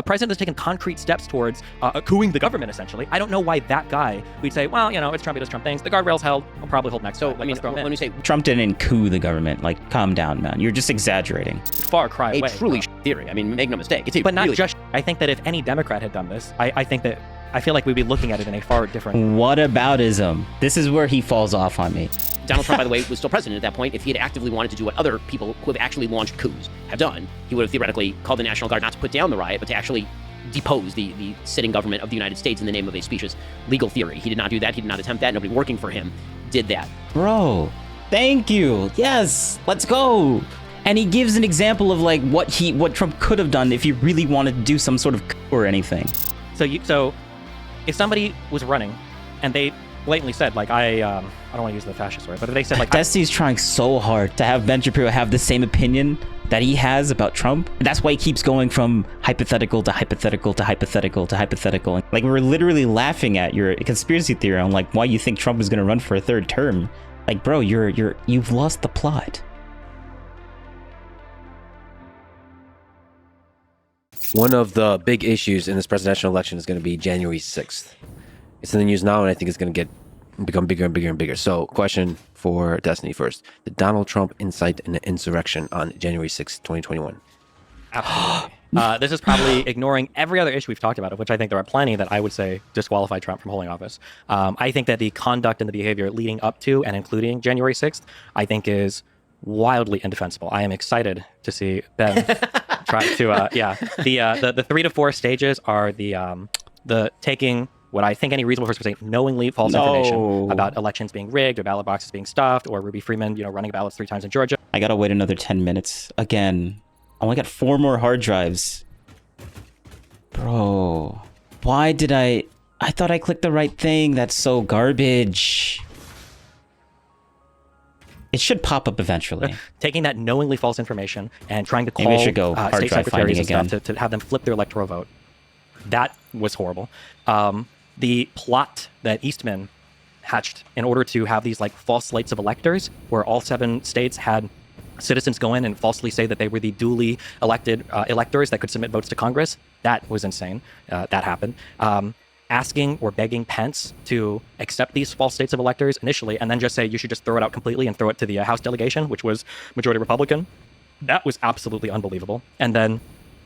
a president that's taken concrete steps towards cooing the government, essentially. I don't know why that guy, we'd say, well, you know, it's Trump, he does Trump things. The guardrails held, we'll probably hold next So, time. I mean, when we say Trump didn't coup the government, like, calm down, man. You're just exaggerating. Far cry away. a truly theory. I mean, make no mistake. It's a But not really just, I think that if any Democrat had done this, I think that, I feel like we'd be looking at it in a far different... Whataboutism. This is where he falls off on me. Donald Trump, by the way, was still president at that point. If he had actively wanted to do what other people who have actually launched coups have done, he would have theoretically called the National Guard not to put down the riot, but to actually depose the sitting government of the United States in the name of a specious legal theory. He did not do that. He did not attempt that. Nobody working for him did that. Bro, thank you. Yes, let's go. And he gives an example of like what Trump could have done if he really wanted to do some sort of coup or anything. So if somebody was running and they blatantly said, like, I don't want to use the fascist word, but if they said, like... Destiny's trying so hard to have Ben Shapiro have the same opinion that he has about Trump. And that's why he keeps going from hypothetical to hypothetical to hypothetical to hypothetical. Like, we're literally laughing at your conspiracy theory on, like, why you think Trump is going to run for a third term. Like, bro, you've lost the plot. One of the big issues in this presidential election is going to be January 6th. It's in the news now, and I think it's going to become bigger and bigger and bigger. So, question for Destiny first. Did Donald Trump incite an insurrection on January 6th, 2021? Absolutely. This is probably ignoring every other issue we've talked about, of which I think there are plenty that I would say disqualify Trump from holding office. I think that the conduct and the behavior leading up to and including January 6th, I think is wildly indefensible. I am excited to see Ben try to, the 3 to 4 stages are the taking what I think any reasonable person would say knowingly false information about elections being rigged or ballot boxes being stuffed or Ruby Freeman, running ballots 3 times in Georgia. I gotta wait another 10 minutes. Again, I only got 4 more hard drives. Bro, why did I thought I clicked the right thing. That's so garbage. It should pop up eventually. Taking that knowingly false information and trying to call Maybe I should go hard state drive secretaries finding and stuff to have them flip their electoral vote. That was horrible. The plot that Eastman hatched in order to have these like false slates of electors where all 7 states had citizens go in and falsely say that they were the duly elected electors that could submit votes to Congress. That was insane. That happened. Asking or begging Pence to accept these false states of electors initially and then just say you should just throw it out completely and throw it to the House delegation, which was majority Republican. That was absolutely unbelievable. And then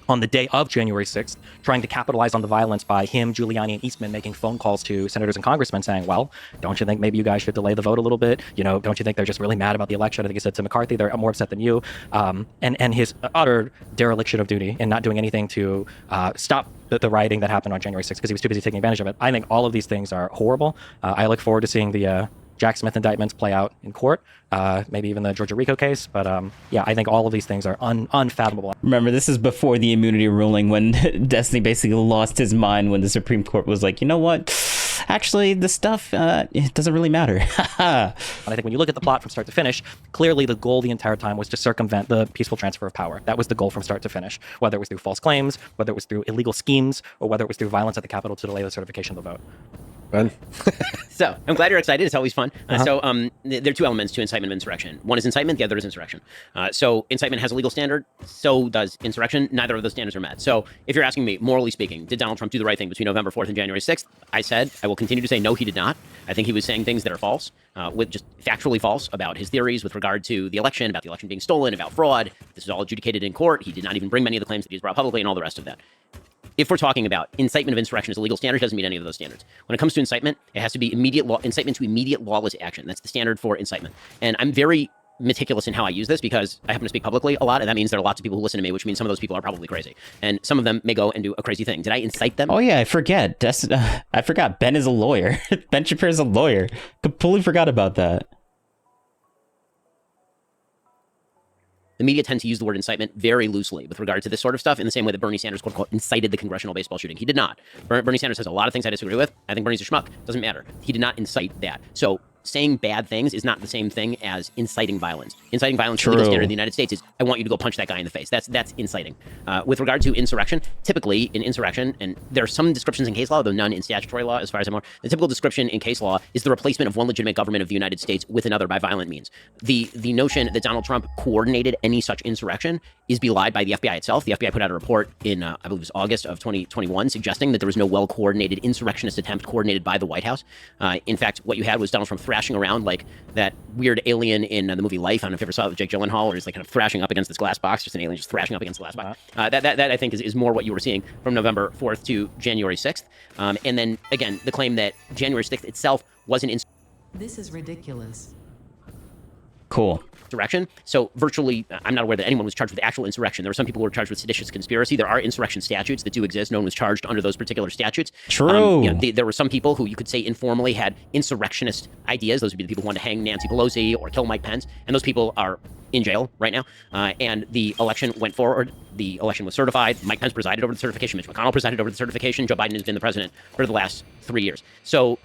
on the day of January 6th, trying to capitalize on the violence by him, Giuliani, and Eastman making phone calls to senators and congressmen saying, well, don't you think maybe you guys should delay the vote a little bit? Don't you think they're just really mad about the election? I think he said to McCarthy, they're more upset than you. And his utter dereliction of duty in not doing anything to stop the rioting that happened on January 6th because he was too busy taking advantage of it. I think all of these things are horrible. I look forward to seeing the Jack Smith indictments play out in court, maybe even the Georgia RICO case. But I think all of these things are unfathomable. Remember, this is before the immunity ruling when Destiny basically lost his mind when the Supreme Court was like, you know what? Actually, this stuff, it doesn't really matter. And I think when you look at the plot from start to finish, clearly the goal the entire time was to circumvent the peaceful transfer of power. That was the goal from start to finish, whether it was through false claims, whether it was through illegal schemes, or whether it was through violence at the Capitol to delay the certification of the vote. Ben? So, I'm glad you're excited. It's always fun. So, there are 2 elements to incitement of insurrection. One is incitement, the other is insurrection. So, incitement has a legal standard, so does insurrection. Neither of those standards are met. So, if you're asking me, morally speaking, did Donald Trump do the right thing between November 4th and January 6th? I said, I will continue to say, no, he did not. I think he was saying things that are false, with just factually false about his theories with regard to the election, about the election being stolen, about fraud. This is all adjudicated in court. He did not even bring many of the claims that he's brought publicly and all the rest of that. If we're talking about incitement of insurrection as a legal standard, it doesn't meet any of those standards. When it comes to incitement, it has to be incitement to immediate lawless action. That's the standard for incitement. And I'm very meticulous in how I use this because I happen to speak publicly a lot, and that means there are lots of people who listen to me, which means some of those people are probably crazy. And some of them may go and do a crazy thing. Did I incite them? Oh yeah, I forget. I forgot. Ben is a lawyer. Ben Shapiro is a lawyer. Completely forgot about that. The media tend to use the word incitement very loosely with regard to this sort of stuff in the same way that Bernie Sanders, quote unquote, incited the congressional baseball shooting. He did not. Bernie Sanders has a lot of things I disagree with. I think Bernie's a schmuck. Doesn't matter. He did not incite that. So saying bad things is not the same thing as inciting violence. Inciting violence, the legal standard in the United States is, I want you to go punch that guy in the face. That's inciting. With regard to insurrection, typically in insurrection, and there are some descriptions in case law, though none in statutory law, as far as I'm aware, the typical description in case law is the replacement of one legitimate government of the United States with another by violent means. The notion that Donald Trump coordinated any such insurrection is belied by the FBI itself. The FBI put out a report in, I believe it was August of 2021, suggesting that there was no well-coordinated insurrectionist attempt coordinated by the White House. In fact, what you had was Donald Trump thrashing around like that weird alien in the movie Life. I don't know if you ever saw it with Jake Gyllenhaal, where he's like kind of thrashing up against this glass box, just an alien just thrashing up against the glass box. That I think is more what you were seeing from November 4th to January 6th. And then, again, the claim that January 6th itself wasn't This is ridiculous. Cool. insurrection. So virtually, I'm not aware that anyone was charged with actual insurrection. There were some people who were charged with seditious conspiracy. There are insurrection statutes that do exist. No one was charged under those particular statutes. True. There were some people who you could say informally had insurrectionist ideas. Those would be the people who wanted to hang Nancy Pelosi or kill Mike Pence. And those people are in jail right now. And the election went forward. The election was certified. Mike Pence presided over the certification. Mitch McConnell presided over the certification. Joe Biden has been the president for the last 3 years. So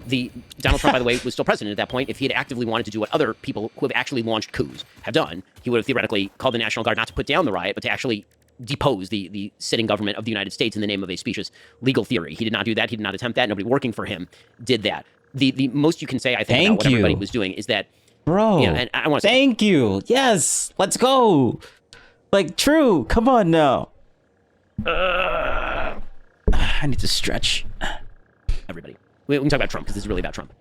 Donald Trump, by the way, was still president at that point. If he had actively wanted to do what other people who have actually launched coups have done, he would have theoretically called the National Guard not to put down the riot, but to actually depose the sitting government of the United States in the name of a specious legal theory. He did not do that. He did not attempt that. Nobody working for him did that. The most you can say, I think, about what everybody was doing is that, Bro, and I want to thank you. Yes, let's go. Like, true. Come on now. I need to stretch. everybody. We can talk about Trump because this is really about Trump.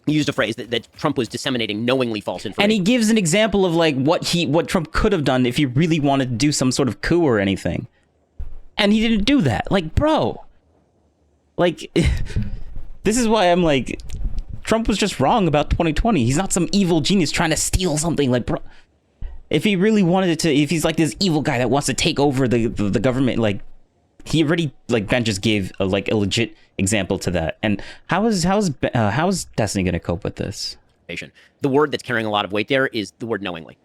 He used a phrase that Trump was disseminating knowingly false information. And he gives an example of like what Trump could have done if he really wanted to do some sort of coup or anything. And he didn't do that. Like, bro. Like, this is why I'm like, Trump was just wrong about 2020. He's not some evil genius trying to steal something. Like, bro, if he really wanted to, if he's like this evil guy that wants to take over the government, like, he already, like, Ben just gave a legit example to that. And how is Destiny going to cope with this? The word that's carrying a lot of weight there is the word knowingly.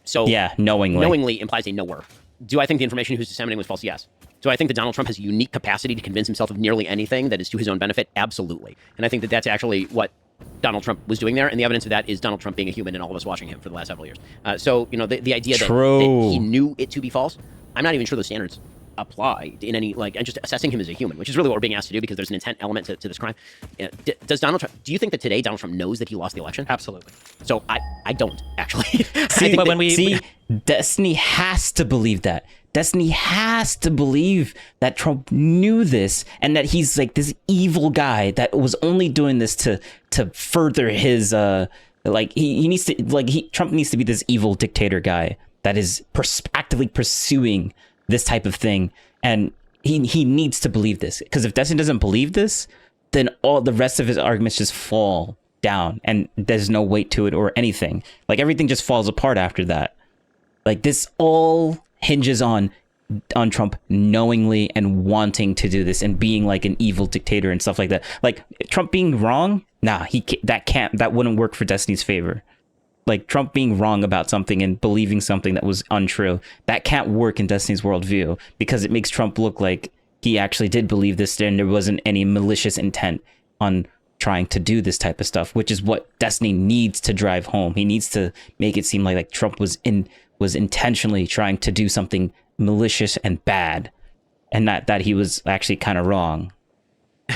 So yeah, knowingly. Knowingly implies a knower. Do I think the information he was disseminating was false? Yes. Do I think that Donald Trump has a unique capacity to convince himself of nearly anything that is to his own benefit? Absolutely. And I think that that's actually what Donald Trump was doing there. And the evidence of that is Donald Trump being a human and all of us watching him for the last several years. So, you know, the idea that he knew it to be false, I'm not even sure those standards apply in any, like, and just assessing him as a human, which is really what we're being asked to do because there's an intent element to this crime. Do you think that today Donald Trump knows that he lost the election? Absolutely. So I don't, actually. Destiny has to believe that. Destiny has to believe that Trump knew this and that he's like this evil guy that was only doing this to further his Trump needs to be this evil dictator guy that is actively pursuing this type of thing, and he needs to believe this, because if Destiny doesn't believe this, then all the rest of his arguments just fall down and there's no weight to it or anything. Like, everything just falls apart after that. Like, this all hinges on Trump knowingly and wanting to do this and being like an evil dictator and stuff like that. Like, Trump being wrong, that wouldn't work for Destiny's favor. Like, Trump being wrong about something and believing something that was untrue, that can't work in Destiny's worldview, because it makes Trump look like he actually did believe this and there wasn't any malicious intent on trying to do this type of stuff, which is what Destiny needs to drive home. He needs to make it seem like Trump was intentionally trying to do something malicious and bad, and not that he was actually kind of wrong.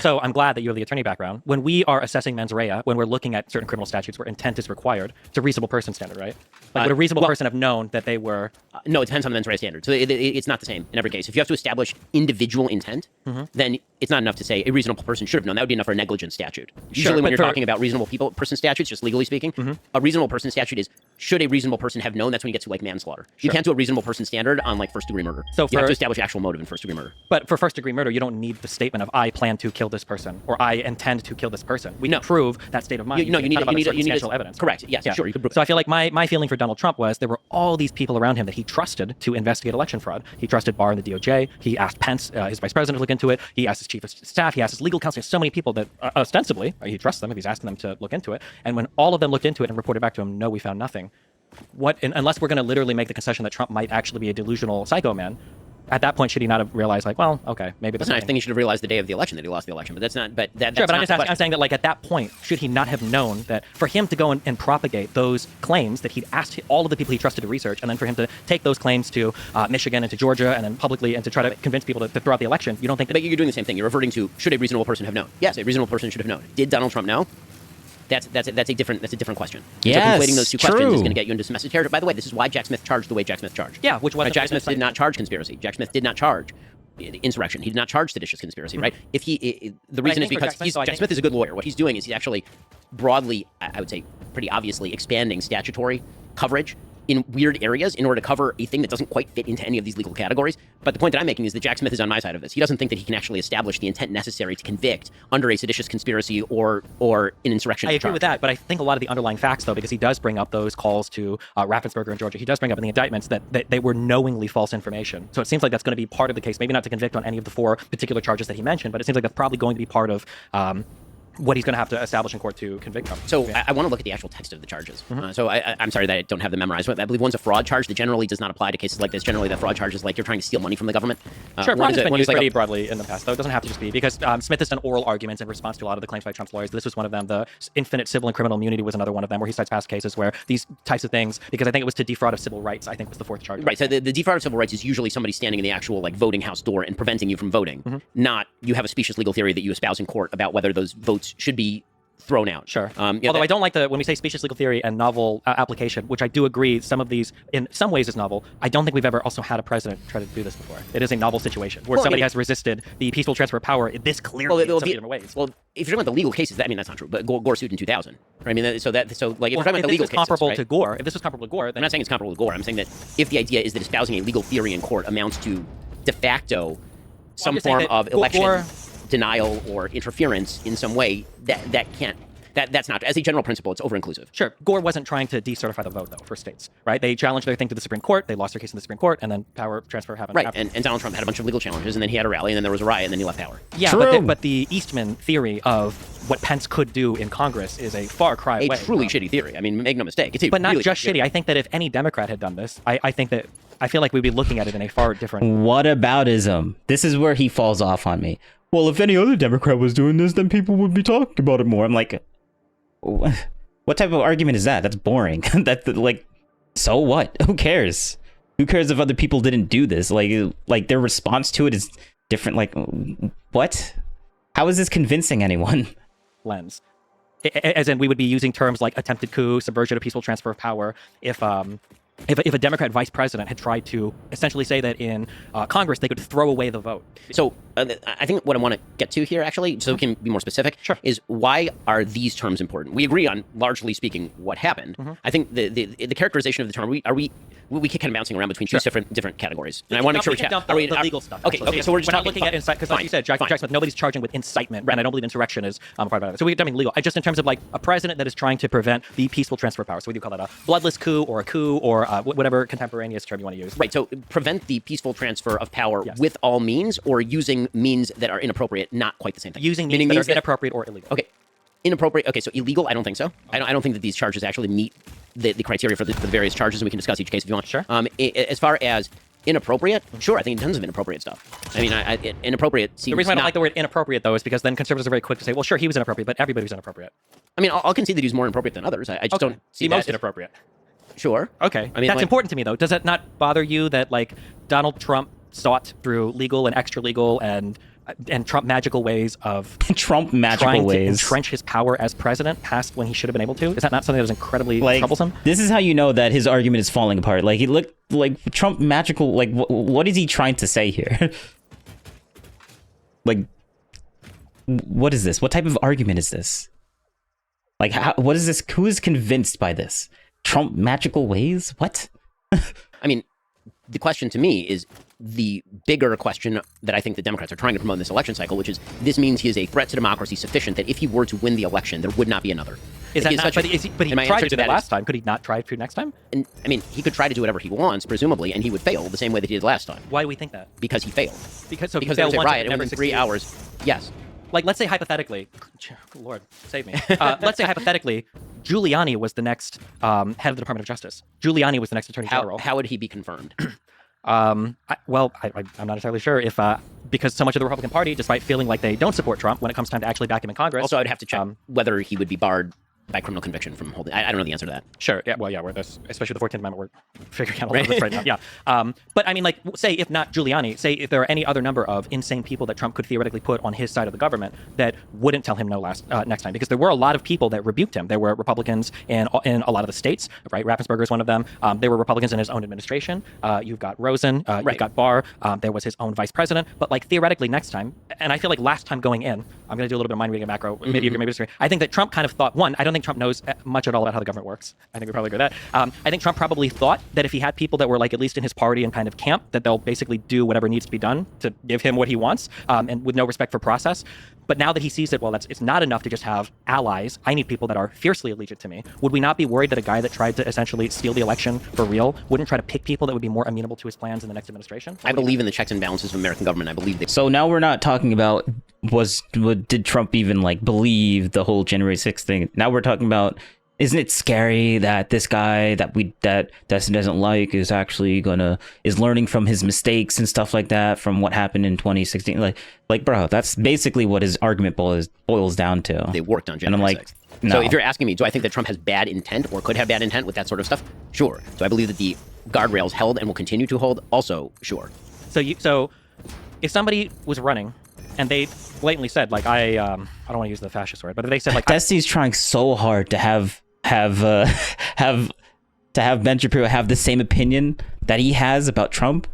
So I'm glad that you have the attorney background. When we are assessing mens rea, when we're looking at certain criminal statutes where intent is required, it's a reasonable person standard, right? Like, would a reasonable person have known that they were... No, it depends on the mens rea standard. So it's not the same in every case. If you have to establish individual intent, then it's not enough to say a reasonable person should have known. That would be enough for a negligence statute. Usually when you're talking about reasonable person statutes, just legally speaking, a reasonable person statute is, should a reasonable person have known? That's when you get to, like, manslaughter. You can't do a reasonable person standard on, like, first-degree murder. So you have to establish actual motive in first-degree murder. But for first-degree murder, you don't need the statement of, I plan to kill this person, or I intend to kill this person. We prove that state of mind. You need substantial evidence. Correct. Yes, sure. You could prove so I feel like my feeling for Donald Trump was there were all these people around him that he trusted to investigate election fraud. He trusted Barr and the DOJ. He asked Pence, his vice president, to look into it. He asked his chief of staff. He asked his legal counsel. So many people that ostensibly he trusts them if he's asking them to look into it. And when all of them looked into it and reported back to him, no, we found nothing. Unless we're going to literally make the concession that Trump might actually be a delusional psycho man, at that point, should he not have realized, like, well, okay, maybe this Listen, I think he should have realized the day of the election that he lost the election, but that's not. But that's sure, but not I'm just the asking, I'm question. saying that, like, at that point, should he not have known that for him to go and propagate those claims that he'd asked all of the people he trusted to research, and then for him to take those claims to Michigan and to Georgia, and then publicly, and to try to convince people to throw out the election, you don't think that? But you're doing the same thing. You're reverting to should a reasonable person have known? Yes, a reasonable person should have known. Did Donald Trump know? That's a different question. And Yes, so conflating those two questions true. is going to get you into some messy territory. By the way, this is why Jack Smith charged the way Jack Smith charged. Yeah, which was Jack Smith did not charge conspiracy. Jack Smith did not charge insurrection. He did not charge seditious conspiracy. Right? If the reason is think for because Jack Smith, though, I Jack think- Smith is a good lawyer. What he's doing is he's actually broadly, I would say, pretty obviously expanding statutory coverage in weird areas in order to cover a thing that doesn't quite fit into any of these legal categories. But the point that I'm making is that Jack Smith is on my side of this. He doesn't think that he can actually establish the intent necessary to convict under a seditious conspiracy or an insurrection I agree charge. with that, but I think a lot of the underlying facts, though, because he does bring up those calls to Raffensperger in Georgia, he does bring up in the indictments that they were knowingly false information. So it seems like that's going to be part of the case, maybe not to convict on any of the 4 particular charges that he mentioned, but it seems like that's probably going to be part of what he's going to have to establish in court to convict him. So I want to look at the actual text of the charges. So I'm sorry that I don't have them memorized, but I believe one's a fraud charge that generally does not apply to cases like this. Generally, the fraud charge is like you're trying to steal money from the government. Sure, fraud has been used like pretty broadly in the past, though. It doesn't have to just be, because Smith has done oral arguments in response to a lot of the claims by Trump's lawyers. This was one of them. The infinite civil and criminal immunity was another one of them, where he cites past cases where these types of things, because I think it was to defraud of civil rights, I think was the 4th charge. Right. So the defraud of civil rights is usually somebody standing in the actual like voting house door and preventing you from voting, not you have a specious legal theory that you espouse in court about whether those votes should be thrown out. Sure. Yeah, Although I don't like when we say specious legal theory and novel application, which I do agree some of these in some ways is novel. I don't think we've ever also had a president try to do this before. It is a novel situation where somebody has resisted the peaceful transfer of power this clearly in so many different ways. Well, if you're talking about the legal cases, I mean that's not true. But Gore sued in 2000. Right? I mean, so like if you're talking about the legal cases, comparable right? to Gore, if this was comparable to Gore, then I'm not saying it's comparable to Gore. I'm saying that if the idea is that espousing a legal theory in court amounts to de facto some just saying form that of election Gore- denial or interference in some way, that can't. That's not, as a general principle, it's over-inclusive. Sure. Gore wasn't trying to decertify the vote, though, for states, right? They challenged their thing to the Supreme Court. They lost their case in the Supreme Court, and then power transfer happened. Right, and Donald Trump had a bunch of legal challenges, and then he had a rally, and then there was a riot, and then he left power. Yeah, True. but the Eastman theory of what Pence could do in Congress is a far cry A away. truly shitty theory. I mean, make no mistake. It's a But not really just theory. shitty. I think that if any Democrat had done this, I feel like we'd be looking at it in a far different... What aboutism? This is where he falls off on me. Well, if any other Democrat was doing this, then people would be talking about it more. I'm like, what type of argument is that? That's boring. That's like, so what? Who cares? Who cares if other people didn't do this? Like their response to it is different. Like, what? How is this convincing anyone? lens. As in, we would be using terms like attempted coup, subversion of peaceful transfer of power, if a Democrat vice president had tried to essentially say that in Congress they could throw away the vote. So I think what I want to get to here, actually, so we can be more specific, Sure. is why are these terms important? We agree on, largely speaking, what happened. I think the characterization of the term, we keep kind of bouncing around between two different categories. And I want to make sure we can dump the legal stuff. Okay, actually. so we're just not talking, looking at incitement, because like you said, Jack Smith, nobody's charging with incitement, and I don't believe insurrection is part of it. So we're dumping legal. Just in terms of like a president that is trying to prevent the peaceful transfer of power. So we do call that a bloodless coup or whatever contemporaneous term you want to use. Right, so prevent the peaceful transfer of power Yes. with all means, or using means that are inappropriate, not quite the same thing. Using Meaning means that are that- inappropriate or illegal. Okay, inappropriate. Okay, so illegal, I don't think so. I don't think that these charges actually meet the criteria for the various charges, and we can discuss each case if you want. Sure. As far as inappropriate, sure, I think tons of inappropriate stuff. I mean, inappropriate seems The reason I don't not- like the word inappropriate, though, is because then conservatives are very quick to say, well, sure, he was inappropriate, but everybody was inappropriate. I mean, I'll concede that he's more inappropriate than others. I just don't see the most that. inappropriate. Sure. Okay. I mean, that's like- important to me, though. Does that not bother you that, like, Donald Trump sought through legal and extra legal and Trump magical ways of Trump magical trying to ways. entrench his power as president past when he should have been able to? Is that not something that was incredibly Like, troublesome? this is how you know that his argument is falling apart. Like, he looked like Trump magical. Like, what is he trying to say here? Like, what is this? What type of argument is this? Like, what is this? Who is convinced by this? Trump magical ways? What? I mean, the question to me is the bigger question that I think the Democrats are trying to promote in this election cycle, which is this means he is a threat to democracy sufficient that if he were to win the election, there would not be another. Is that He not, such a- but he and my tried answer to do that is- last time. Could he not try to next time? And, I mean, he could try to do whatever he wants, presumably, and he would fail the same way that he did last time. Why do we think that? Because he failed. Because Because he there failed was a once riot, and and never within 3 succeeded. hours, yes. Like, let's say hypothetically, Lord, save me. Let's say hypothetically, Giuliani was the next head of the Department of Justice. Giuliani was the next Attorney General. How would he be confirmed? I'm not entirely sure if because so much of the Republican Party, despite feeling like they don't support Trump when it comes time to actually back him in Congress. Also, I'd have to check whether he would be barred by criminal conviction from holding. I don't know the answer to that. Sure. Yeah. Well, yeah. We're this, especially the 14th Amendment. We're figuring out all of this right now. Yeah. But I mean, like, say if not Giuliani, say if there are any other number of insane people that Trump could theoretically put on his side of the government that wouldn't tell him no next time, because there were a lot of people that rebuked him. There were Republicans in a lot of the states. Right. Raffensperger is one of them. There were Republicans in his own administration. You've got Rosen. You've got Barr. There was his own vice president. But like theoretically, next time, and I feel like last time going in, I'm going to do a little bit of mind reading and macro. Maybe you can maybe disagree. I think that Trump kind of thought, one, I don't think Trump knows much at all about how the government works. I think we probably agree with that. I think Trump probably thought that if he had people that were like at least in his party and kind of camp, that they'll basically do whatever needs to be done to give him what he wants, and with no respect for process. But now that he sees that, well, it's not enough to just have allies. I need people that are fiercely allegiant to me. Would we not be worried that a guy that tried to essentially steal the election for real wouldn't try to pick people that would be more amenable to his plans in the next administration? I believe in the checks and balances of American government. I believe that. So now we're not talking about did Trump even like believe the whole January 6th thing? Now we're talking about, isn't it scary that this guy that Destiny doesn't like is actually is learning from his mistakes and stuff like that from what happened in 2016? Like bro, that's basically what his argument boils down to. They worked on January 6th. No. So if you're asking me, do I think that Trump has bad intent or could have bad intent with that sort of stuff? Sure. Do I believe that the guardrails held and will continue to hold? Also, sure. So if somebody was running and they blatantly said, like, I don't want to use the fascist word, but if they said, like, Destiny's trying so hard to have Ben Shapiro have the same opinion that he has about Trump.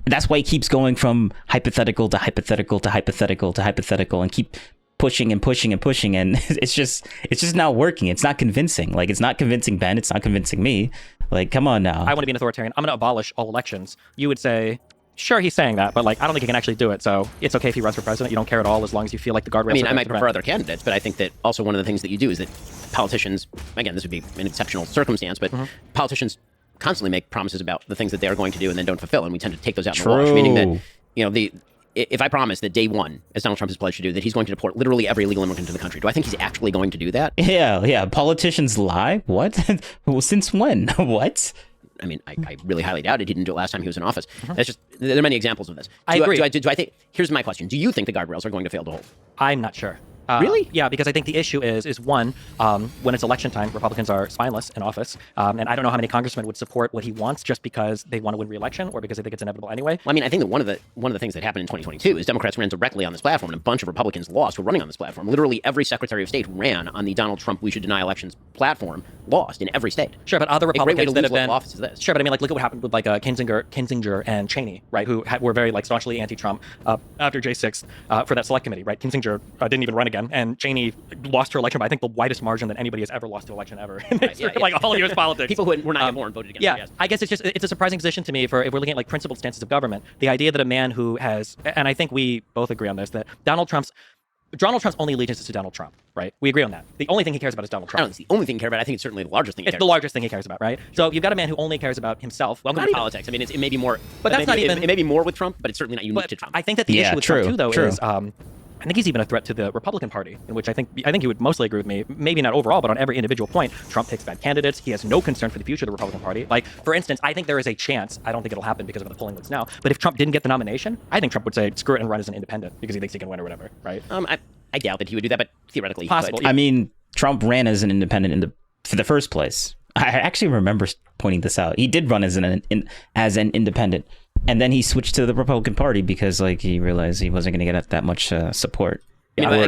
And that's why he keeps going from hypothetical to hypothetical to hypothetical to hypothetical and keep pushing and pushing and pushing, and it's just not working. It's not convincing. Like, it's not convincing Ben. It's not convincing me. Like, come on now. I want to be an authoritarian. I'm going to abolish all elections. You would say, sure, he's saying that, but like, I don't think he can actually do it. So it's okay if he runs for president. You don't care at all as long as you feel like the guardrails. I mean, I might prefer other candidates, but I think that also one of the things that you do is that politicians, again, this would be an exceptional circumstance, but politicians constantly make promises about the things that they are going to do and then don't fulfill, and we tend to take those out in the wash. Meaning that, if I promise that day one, as Donald Trump has pledged to do, that he's going to deport literally every illegal immigrant to the country, do I think he's actually going to do that? Yeah. Politicians lie? What? Well, since when? What? I mean, I really highly doubt it. He didn't do it last time he was in office. That's just, there are many examples of this. I agree. Do I think, here's my question. Do you think the guardrails are going to fail to hold? I'm not sure. Really? Yeah, because I think the issue is one, when it's election time, Republicans are spineless in office, and I don't know how many congressmen would support what he wants just because they want to win re-election or because they think it's inevitable anyway. Well, I mean, I think that one of the things that happened in 2022 is Democrats ran directly on this platform, and a bunch of Republicans lost who were running on this platform. Literally every Secretary of State ran on the Donald Trump "we should deny elections" platform, lost in every state. Sure, but other Republicans that have been office is this. Sure, but I mean, like, look at what happened with like Kinzinger and Cheney, right? Who were very like staunchly anti-Trump after J6 for that select committee, right? Kinzinger didn't even run again, and Cheney lost her election by I think the widest margin that anybody has ever lost to election ever in like all of U.S. politics. People who were not born voted against. Yeah, I guess it's a surprising position to me if we're looking at like principled stances of government. The idea that a man who has, and I think we both agree on this, that Donald Trump's only allegiance is to Donald Trump, right? We agree on that. The only thing he cares about is Donald Trump. I don't think it's the only thing he cares about. I think it's certainly the largest thing he cares about. It's the largest thing he cares about, right? So you've got a man who only cares about himself. Welcome to politics. I mean, it may be more, but that's not even. It may be more with Trump, but it's certainly not unique to Trump. I think that the issue with Trump too, though, is. I think he's even a threat to the Republican Party, in which I think you would mostly agree with me. Maybe not overall, but on every individual point, Trump picks bad candidates. He has no concern for the future of the Republican Party. Like, for instance, I think there is a chance. I don't think it'll happen because of the polling looks now. But if Trump didn't get the nomination, I think Trump would say screw it and run as an independent because he thinks he can win or whatever, right? I doubt that he would do that, but theoretically, possible. I mean, Trump ran as an independent for the first place. I actually remember pointing this out. He did run as an independent, and then he switched to the Republican Party because like he realized he wasn't going to get that much support.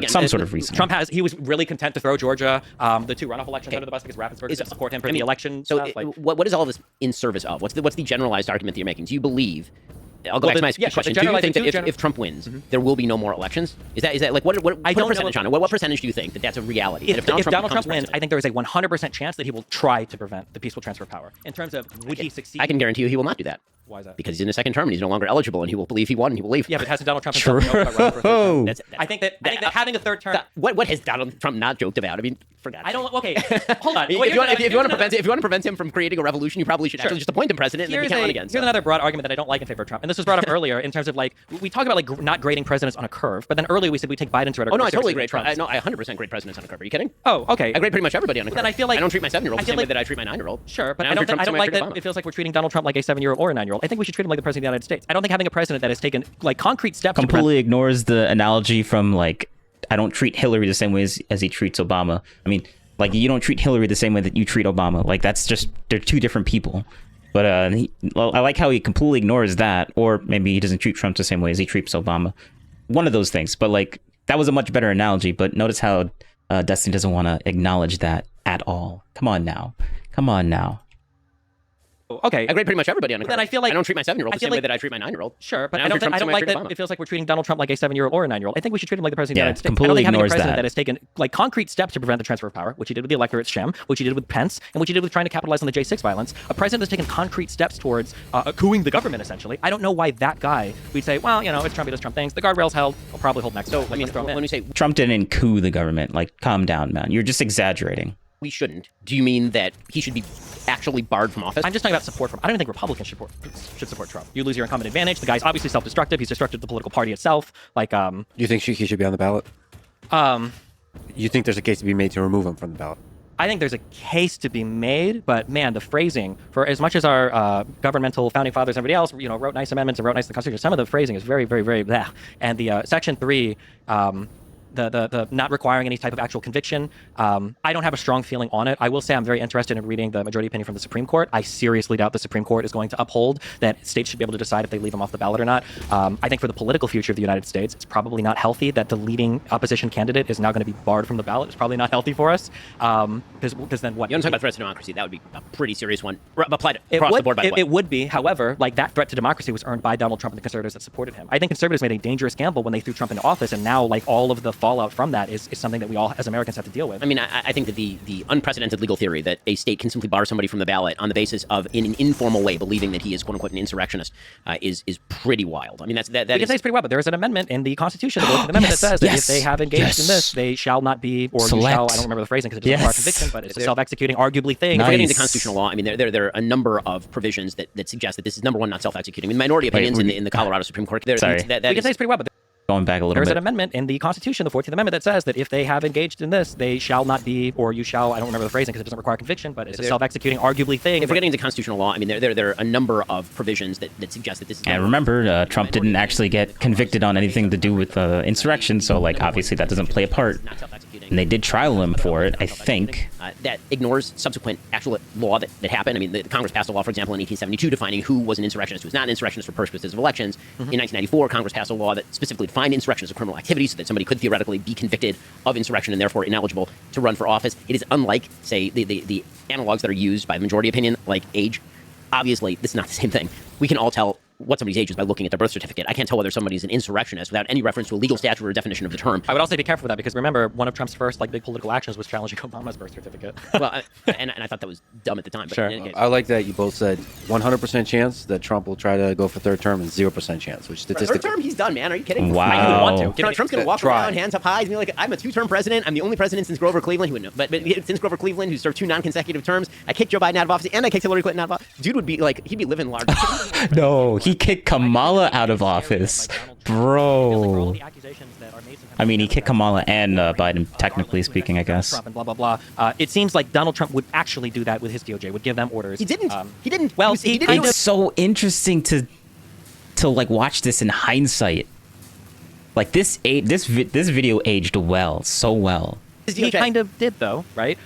Some sort of reason. He was really content to throw Georgia, the two runoff elections under the bus because Raffensperger didn't support him for the election. So stuff. what is all this in service of? What's the generalized argument that you're making? Do you believe? I'll go back to my question. Do you think that if Trump wins, there will be no more elections? Is that like what percentage on it? What percentage do you think that's a reality? If Donald Trump wins, I think there is a 100% chance that he will try to prevent the peaceful transfer of power. In terms of would he succeed? I can guarantee you he will not do that. Why is that? Because he's in his second term and he's no longer eligible, and he will believe he won, and he will leave. Yeah, but hasn't Donald Trump himself joked about running for a third term? I think that having a third term. What has Donald Trump not joked about? I mean, forgot. I don't. Okay, hold on. If you want to prevent him from creating a revolution, you probably should actually just appoint him president and then he can't run again. Here's another broad argument that I don't like in favor of Trump, and this was brought up earlier in terms of like we talk about like not grading presidents on a curve, but then earlier we said we take Biden's rhetoric. Oh no, I totally grade Trump. I 100% grade presidents on a curve. Are you kidding? Oh, okay. I grade pretty much everybody on a curve. Then I feel like I don't treat my 7-year-old the same way that I treat my 9-year-old. Sure, but I don't like that. It feels like we're treating Donald Trump like a 7-year-old or a 9-year-old. world, I think we should treat him like the president of the United States. I don't think having a president that has taken like concrete steps to Completely ignores the analogy from like, I don't treat Hillary the same way as he treats Obama. I mean, like, you don't treat Hillary the same way that you treat Obama. Like, that's just, they're two different people. But I like how he completely ignores that, or maybe he doesn't treat Trump the same way as he treats Obama. One of those things. But like, that was a much better analogy. But notice how Destiny doesn't want to acknowledge that at all. Come on now. Come on now. Okay, I grade pretty much everybody on the then card. I feel like I don't treat my 7-year-old the same way like- that I treat my 9-year-old. Sure, but And I don't, treat think, I Trump don't the same way like I treat that Obama. it feels like we're treating Donald Trump like a 7-year-old or a 9-year-old. I think we should treat him like the president of the Yeah, United States. I don't completely think having a ignores president that. that has taken like concrete steps to prevent the transfer of power, which he did with the electorate sham, which he did with Pence, and which he did with trying to capitalize on the J6 violence. A president that's taken concrete steps towards cooing the government, essentially. I don't know why that guy, we'd say, well, you know, it's Trump, he does Trump things. The guardrails held, will probably hold next. So, I mean, when we say Trump didn't coup the government. Like, calm down, man. You're just exaggerating. we shouldn't, do you mean that he should be actually barred from office? I'm just talking about support from. I don't even think Republicans should support Trump. You lose your incumbent advantage. The guy's obviously self-destructive. He's destructive to the political party itself. Like, You think he should be on the ballot? You think there's a case to be made to remove him from the ballot? I think there's a case to be made, but man, the phrasing, for as much as our governmental founding fathers and everybody else, you know, wrote nice amendments and wrote nice the Constitution, some of the phrasing is very, very, very blah. And the Section 3, the not requiring any type of actual conviction, I don't have a strong feeling on it. I will say I'm very interested in reading the majority opinion from the Supreme Court. I seriously doubt the Supreme Court is going to uphold that states should be able to decide if they leave him off the ballot or not. I think for the political future of the United States, it's probably not healthy that the leading opposition candidate is now going to be barred from the ballot. It's probably not healthy for us. Because then what? You want to talk about threats to democracy? That would be a pretty serious one. Applied across the board, by the way. It would be. However, like that threat to democracy was earned by Donald Trump and the conservatives that supported him. I think conservatives made a dangerous gamble when they threw Trump into office, and now like all of the fallout from that is something that we all as Americans have to deal with. I mean, I think that the unprecedented legal theory that a state can simply bar somebody from the ballot on the basis of, in an informal way, believing that he is, quote unquote, an insurrectionist is pretty wild. I mean, that we can say it's pretty well, but there is an amendment in the Constitution, the 14th Amendment, Yes, that says that yes, if they have engaged in this, they shall not be, or you shall, I don't remember the phrasing because it doesn't require conviction, but it's a self-executing, arguably thing. If we're getting Nice. into constitutional law, I mean, there are a number of provisions that suggest that this is, number one, not self-executing. I mean, minority opinions in the Colorado Supreme Court. Sorry. We can say it's pretty well, but Going back a little there's bit. an amendment in the Constitution, the 14th Amendment, that says that if they have engaged in this, they shall not be, or you shall, I don't remember the phrasing because it doesn't require conviction, but it's a self-executing, arguably thing. If we're getting into constitutional law, I mean, there are a number of provisions that suggest that this is. And remember, Trump didn't actually get convicted on anything to do with insurrection, so like obviously that doesn't play a part. And they did trial him for it, I think. That ignores subsequent actual law that happened. I mean, the Congress passed a law, for example, in 1872 defining who was an insurrectionist, who was not an insurrectionist for purposes of elections. In 1994, Congress passed a law that specifically defined insurrection as a criminal activity so that somebody could theoretically be convicted of insurrection and therefore ineligible to run for office. It is unlike, say, the analogs that are used by the majority opinion, like age. Obviously, this is not the same thing. We can all tell what somebody's age is by looking at their birth certificate. I can't tell whether somebody's an insurrectionist without any reference to a legal statute or definition of the term. I would also be careful with that because remember, one of Trump's first like big political actions was challenging Obama's birth certificate. Well, and I thought that was dumb at the time. But Sure. in any case, I like that you both said 100% chance that Trump will try to go for third term and 0% chance, which third statistically. term, he's done, man. Are you kidding? Wow. He would want to. Trump's going to walk Try. around hands up high and be like, I'm a two-term president. I'm the only president since Grover Cleveland. He wouldn't know. But since Grover Cleveland, who served 2 non-consecutive terms, I kicked Joe Biden out of office and I kicked Hillary Clinton out of office. Dude would be like, he'd be living large. No, he kicked Kamala out of office. Bro. I mean, he kicked Kamala and Biden, technically speaking, I guess. Trump and blah, blah, blah. It seems like Donald Trump would actually do that with his DOJ, would give them orders. He didn't. He didn't. Well, he didn't. It's so interesting to like watch this in hindsight. Like this video aged well, so well. He kind of did, though, right?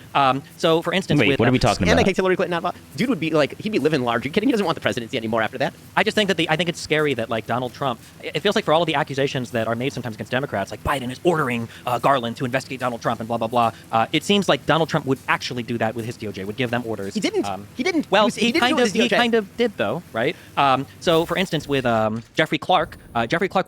So, for instance, Wait, with, what are we talking And I about? kicked Hillary Clinton out of office. Dude would be like, he'd be living large. Are you kidding? He doesn't want the presidency anymore after that. I just think that I think it's scary that like Donald Trump, it feels like for all of the accusations that are made sometimes against Democrats, like Biden is ordering Garland to investigate Donald Trump and blah, blah, blah. It seems like Donald Trump would actually do that with his DOJ, would give them orders. He didn't. He didn't. Well, he didn't do it with his he DOJ. kind of did, though, right? So, for instance, with Jeffrey Clark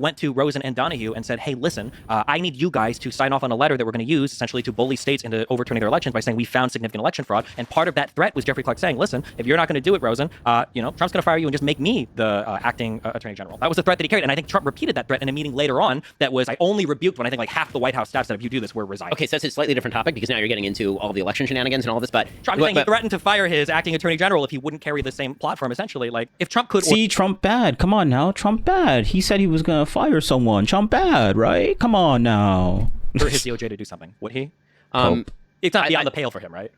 went to Rosen and Donahue and said, hey, listen, I need you guys to sign off on a letter that we're going to use essentially to bully states into overturning their elections by saying we found significant election fraud. And part of that threat was Jeffrey Clark saying, listen, if you're not going to do it, Rosen, Trump's going to fire you and just make me the acting attorney general. That was the threat that he carried. And I think Trump repeated that threat in a meeting later on that was, I only rebuked when I think like half the White House staff said, if you do this, we're resigning. Okay, so that's a slightly different topic because now you're getting into all the election shenanigans and all this. But Trump saying he threatened to fire his acting attorney general if he wouldn't carry the same platform, essentially. Like, if Trump could... See, Trump bad. Come on now, Trump bad. He said he was gonna fire someone. Trump bad, right? Come on now. for his DOJ to do something, would he? Hope. It's not beyond the pale for him, right?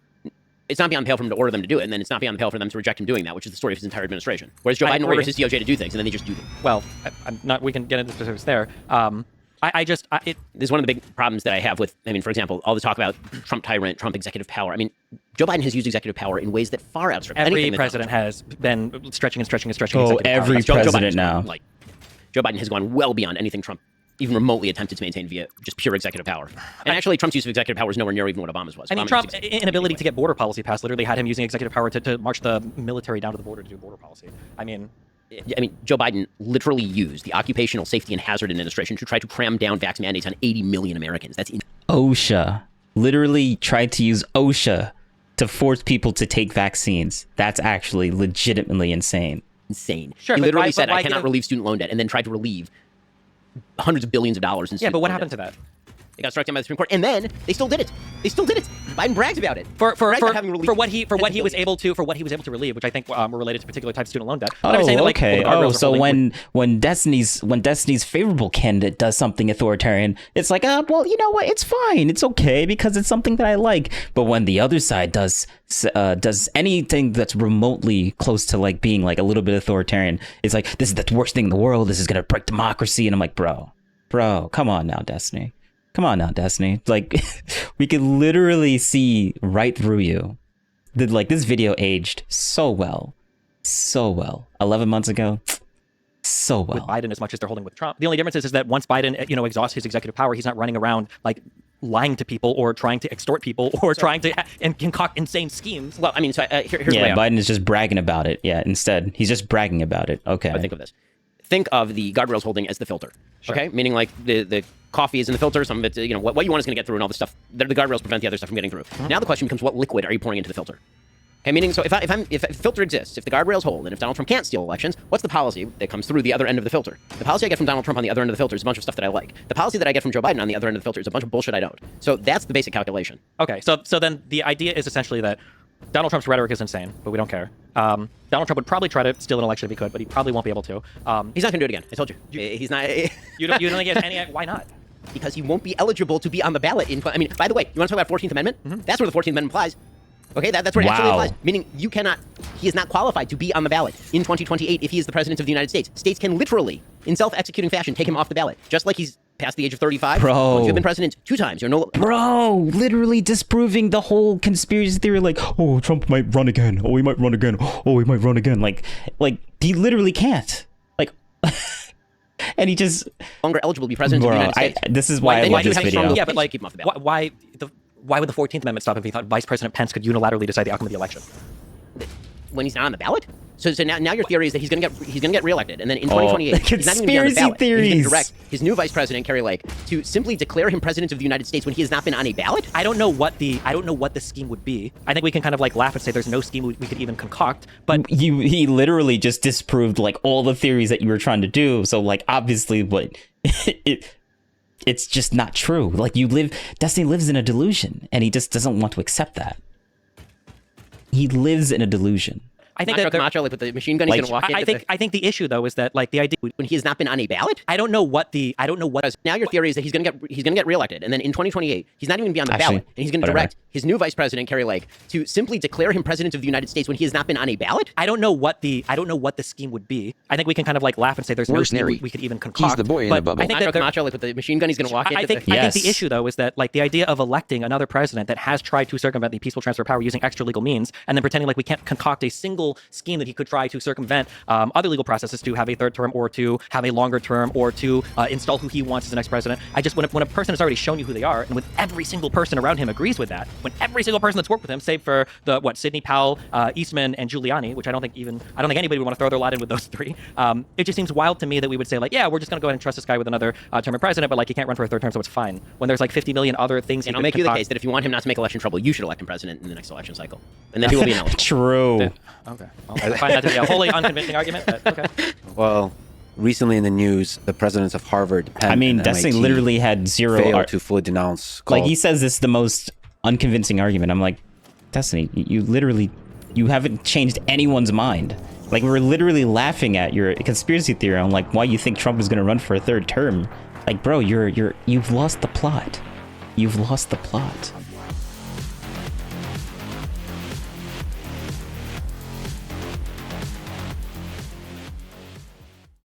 it's not beyond the pale for him to order them to do it, and then it's not beyond the pale for them to reject him doing that, which is the story of his entire administration. Whereas Joe I Biden agree. orders his DOJ to do things, and then they just do them. Well, I'm not. We can get into specifics there. This is one of the big problems that I have with, I mean, for example, all the talk about Trump tyrant, Trump executive power. I mean, Joe Biden has used executive power in ways that far outstrip every anything that president has been stretching and stretching and stretching. Oh, executive power. every Joe president Biden's now. Like, Joe Biden has gone well beyond anything Trump even remotely attempted to maintain via just pure executive power. And actually, Trump's use of executive power is nowhere near even what Obama's was. I mean, Obama's Trump's executive inability anyway. to get border policy passed literally had him using executive power to march the military down to the border to do border policy. I mean, Joe Biden literally used the Occupational Safety and Hazard Administration to try to cram down vax mandates on 80 million Americans. That's OSHA literally tried to use OSHA to force people to take vaccines. That's actually legitimately insane. insane. Sure, He but literally why- said, but why I cannot give- relieve student loan debt, and then tried to relieve hundreds of billions of dollars in yeah, student but what loan happened debt. to that? It got struck down by the Supreme Court, and then they still did it. They still did it. Biden bragged about it. For Bragged about having relieved what he tens of was billions. able to relieve, which I think were related to particular types of student loan debt. But Oh, I'm saying that, like, okay. well, the guardrails Oh, are so holding- when Destiny's favorable candidate does something authoritarian, it's like, well, you know what? It's fine. It's okay because it's something that I like. But when the other side does anything that's remotely close to like being like a little bit authoritarian, it's like, this is the worst thing in the world. This is gonna break democracy. And I'm like, bro, come on now, Destiny. Come on now, Destiny. Like, we can literally see right through you. Like, this video aged so well. 11 months ago, so well. with Biden as much as they're holding with Trump. The only difference is that once Biden, exhausts his executive power, he's not running around like lying to people or trying to extort people or trying to and concoct insane schemes. Well, I mean, so here's the way Yeah, I Biden is just bragging about it. Yeah, instead, he's just bragging about it. Okay. think of this. Think of the guardrails holding as the filter. Okay, meaning like the coffee is in the filter. Some of it, what you want is going to get through, and all the stuff. The guardrails prevent the other stuff from getting through. Now the question becomes, what liquid are you pouring into the filter? Okay, meaning so if a filter exists, if the guardrails hold, and if Donald Trump can't steal elections, what's the policy that comes through the other end of the filter? The policy I get from Donald Trump on the other end of the filter is a bunch of stuff that I like. The policy that I get from Joe Biden on the other end of the filter is a bunch of bullshit I don't. So that's the basic calculation. Okay, so then the idea is essentially that Donald Trump's rhetoric is insane, but we don't care. Donald Trump would probably try to steal an election if he could, but he probably won't be able to. He's not going to do it again. I told you. He's not. You don't think he has any? Why not? Because he won't be eligible to be on the ballot. I mean, by the way, you want to talk about 14th Amendment? That's where the 14th Amendment applies. Okay, that's where it actually Wow. applies. Meaning he is not qualified to be on the ballot in 2028 if he is the president of the United States. States can literally, in self-executing fashion, take him off the ballot. Just like he's past the age of 35. Bro. Once you've been president 2 times, you're no... Bro, literally disproving the whole conspiracy theory. Like, oh, Trump might run again. Oh, he might run again. Oh, he might run again. Like he literally can't. Like, and he just longer eligible to be president of the Bro, United States. this is why I then love you this have a video. strong Yeah, but like, keep him off the ballot. why would the 14th Amendment stop if he thought Vice President Pence could unilaterally decide the outcome of the election? When he's not on the ballot? So now your theory is that he's gonna get reelected, and then in 2028 he's not even gonna be on the conspiracy ballot. He's theories. gonna direct his new vice president Kerry Lake to simply declare him president of the United States when he has not been on a ballot. I don't know what the scheme would be. I think we can kind of like laugh and say there's no scheme we could even concoct. But he literally just disproved like all the theories that you were trying to do. So like obviously what it's just not true. Like Destiny lives in a delusion and he just doesn't want to accept that. He lives in a delusion. I think Macho that there- Camacho, like with the machine gun, he's Like, gonna walk in. I think the issue though is that like the idea when he has not been on a ballot. I don't know what Now your theory is that he's gonna get reelected, and then in 2028 he's not even gonna be on the Actually, ballot, and he's gonna whatever. direct his new vice president Kerry Lake to simply declare him president of the United States when he has not been on a ballot. I don't know what the scheme would be. I think we can kind of like laugh and say there's no scheme Mercenary. we could even concoct. He's the boy in but the bubble. I think Macho that there- Camacho, like with the machine gun, he's gonna walk in. I think Yes. the issue though is that like the idea of electing another president that has tried to circumvent the peaceful transfer of power using extra legal means, and then pretending like we can't concoct a single scheme that he could try to circumvent other legal processes to have a third term or to have a longer term or to install who he wants as the next president. I just when a person has already shown you who they are, and when every single person around him agrees with that, when every single person that's worked with him, save for Sidney Powell, Eastman, and Giuliani, which I don't think anybody would want to throw their lot in with those three. It just seems wild to me that we would say like, yeah, we're just gonna go ahead and trust this guy with another term of president, but like he can't run for a third term, so it's fine. When there's like 50 million other things, he And I'll could make you the concoct. case that if you want him not to make election trouble, you should elect him president in the next election cycle, and then he will be ineligible. True. Okay, well, I find that to be a wholly unconvincing argument. But okay. Well, recently in the news, the presidents of Harvard, Penn, I mean, and Destiny MIT literally had zero. failed to fully denounce. Like he says, this is the most unconvincing argument. I'm like, Destiny, you haven't changed anyone's mind. Like we're literally laughing at your conspiracy theory on like why you think Trump is going to run for a third term. Like, bro, you've lost the plot. You've lost the plot.